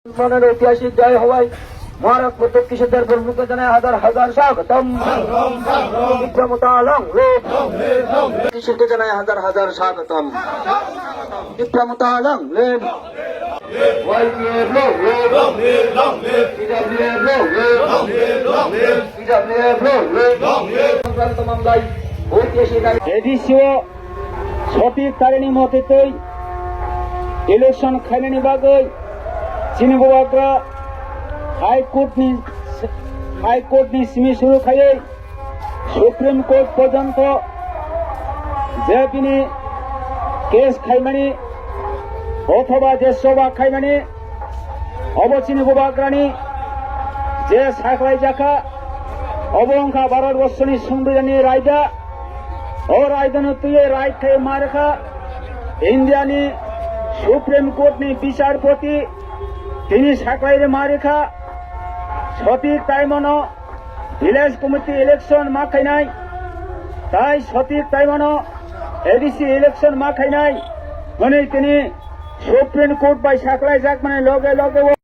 মুসলমানের ঐতিহাসিক জয় হওয়ায় মহারাজ প্রত্যেক কৃষকদের প্রমুখে জানায় হাজার হাজার স্বাগতম। বিক্রমতালং কৃষককে জানায় হাজার হাজার স্বাগতম। বিক্রমতালং এডিসিও সঠিক কারণে মতেই ইলেকশন খাইনি বাগৈ চিনিবাग्रा हाईकोर्टनि सिमी शुरू खाई सुप्रीम कोर्ट पर्यंत जेपिनी केस खाइमानी अथवा जे सभा खाइमानी अब चिनिबाग्रानि जे साखलाई जाखा अबंखा भारतवर्षनि संविधाननि रायदा और रायदानो तुये राय खाई मारेखा इंडियानि सुप्रीम कोर्टनि विचारपति তিনি সাকলাইরে মারেখা সঠিক টাইমনো ভিলেজ কমিটি ইলেকশন মা খাইনাই তাই সঠিক টাইমনো এডিসি ইলেকশন মা খাইনাই মানে তিনি সুপ্রিম কোর্ট বাই সাকলাই যাক মানে লগে লগে